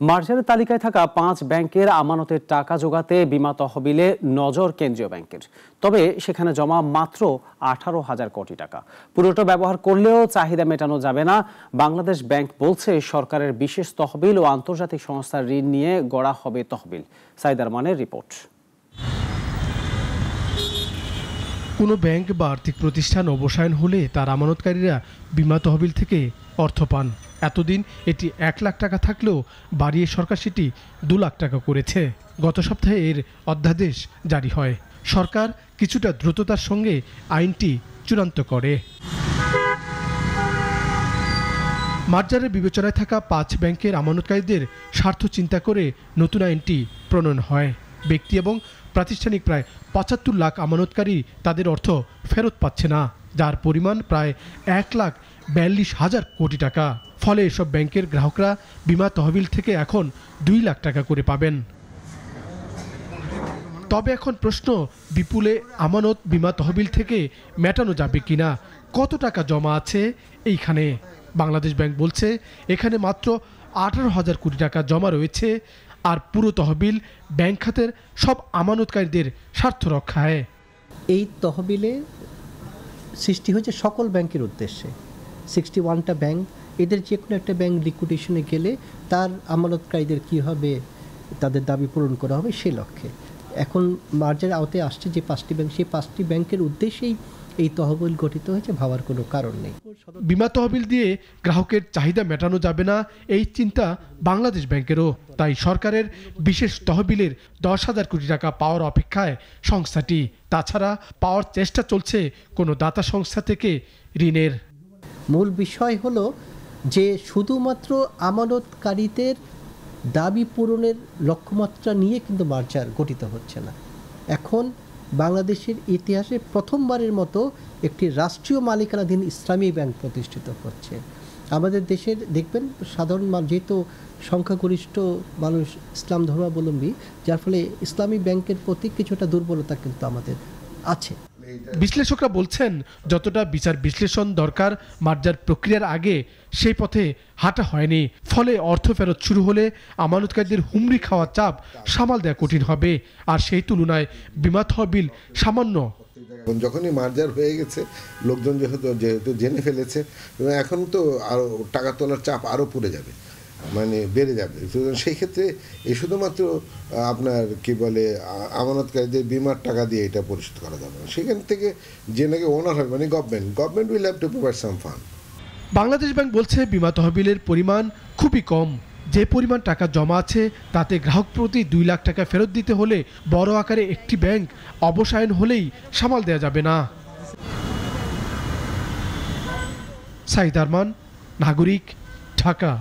মার্জারের তালিকায় থাকা 5 ব্যাংকের আমানতের টাকা জোগাতে বীমা তহবিলে নজর কেন্দ্রীয় ব্যাংকের। তবে সেখানে জমা মাত্র 18,000 কোটি টাকা। পুরোটা ব্যবহার করলেও চাহিদা মেটানো যাবে না। বাংলাদেশ ব্যাংক বলছে সরকারের বিশেষ তহবিল ও আন্তর্জাতিক সংস্থার ঋণ নিয়ে গড়া হবে তহবিল। সাইদ আরমানের রিপোর্ট। কোনো ব্যাংক বা আর্থিক প্রতিষ্ঠান অবসায়ন হলে তার আমানতকারীরা বীমা তহবিল থেকে অর্থ পান। এতদিন এটি 1 লাখ টাকা থাকলেও বাড়িয়ে সরকার সেটি 2 লাখ টাকা করেছে। গত সপ্তাহে এর অধ্যাদেশ জারি হয়। সরকার কিছুটা দ্রুততার সঙ্গে আইনটি চূড়ান্ত করে। মার্জারের বিবেচনায় থাকা 5 ব্যাংকের আমানতকারীদের স্বার্থ চিন্তা করে নতুন আইনটি প্রণয়ন হয়। ব্যক্তি এবং প্রাতিষ্ঠানিক প্রায় 75 লাখ আমানতকারী তাদের অর্থ ফেরত পাচ্ছে না, যার পরিমাণ প্রায় 1,42,000 কোটি টাকা। ফলে এসব ব্যাংকের গ্রাহকরা বীমা তহবিল থেকে এখন 2 লাখ টাকা করে পাবেন। তবে এখন প্রশ্ন, বিপুলে আমানত বীমা তহবিল থেকে মেটানো যাবে কিনা, কত টাকা জমা আছে এইখানে। বাংলাদেশ ব্যাংক বলছে এখানে মাত্র 18,000 কোটি টাকা জমা রয়েছে, আর পুরো তহবিল ব্যাংক খাতের সব আমানতকারীদের স্বার্থ রক্ষায়। এই তহবিলে সৃষ্টি হয়েছে সকল ব্যাংকের উদ্দেশ্যে। 61টা ব্যাংক, এদের যে কোনো একটা ব্যাংক লিকুইডেশনে গেলে তার আমানতকারীদের কীভাবে তাদের দাবি পূরণ করা হবে সে লক্ষ্যে এখন মার্জারের আওতায় আসছে যে 5টি ব্যাংক, সেই 5টি ব্যাংকের উদ্দেশ্যেই এই তহবিল গঠিত হয়েছে, ভাবার কোনো কারণ নেই। বীমা তহবিল দিয়ে গ্রাহকের চাহিদা মেটানো যাবে না, এই চিন্তা বাংলাদেশ ব্যাংকেরও। তাই সরকারের বিশেষ তহবিলের 10,000 কোটি টাকা পাওয়ার অপেক্ষায় সংস্থাটি। তাছাড়া পাওয়ার চেষ্টা চলছে কোনো দাতা সংস্থা থেকে ঋণের। মূল বিষয় হলো যে শুধুমাত্র আমানতকারীদের দাবি পূরণের লক্ষ্যমাত্রা নিয়ে কিন্তু মার্জার গঠিত হচ্ছে না। এখন বাংলাদেশের ইতিহাসে প্রথমবারের মতো একটি রাষ্ট্রীয় মালিকানাধীন ইসলামী ব্যাংক প্রতিষ্ঠিত হচ্ছে। আমাদের দেশের দেখবেন সাধারণ যেহেতু সংখ্যাগরিষ্ঠ মানুষ ইসলাম ধর্মাবলম্বী, যার ফলে ইসলামী ব্যাংকের প্রতি কিছুটা দুর্বলতা কিন্তু আমাদের আছে। বিশ্লেষকরা বলছেন যতটা বিচার বিশ্লেষণ দরকার মার্জার প্রক্রিয়ার আগে সেই পথে হাঁটা হয়নি। ফলে অর্থ ফেরত শুরু হলে আমানতকারীদের হুমড়ি খাওয়া চাপ সামাল দেওয়া কঠিন হবে। আর সেই তুলনায় বীমা তহবিল সামান্য। যখনই মার্জার হয়ে গেছে, লোকজন যেহেতু জেনে ফেলেছে, এখন তো আরো টাকা তোলার চাপ আরো পড়ে যাবে, মানে বেড়ে যাবে। সেই ক্ষেত্রে এই শুধুমাত্র আপনার কি বলে আমানতকারীদের বিমার টাকা দিয়ে এটা পরিশোধ করা যাবে না। সেখান থেকে যে নাকি ওনার হবে, মানে government will have to provide some fund. Bangladesh bank বলছে বীমা তহবিলের পরিমাণ খুবই কম। যে পরিমাণ টাকা জমা আছে তাতে গ্রাহক প্রতি 2 লাখ টাকা ফেরত দিতে হলে বড় আকারে একটি ব্যাংক অবসায়ন হলেই সামাল দেওয়া যাবে না। সাইদ আরমান, নাগরিক, ঢাকা।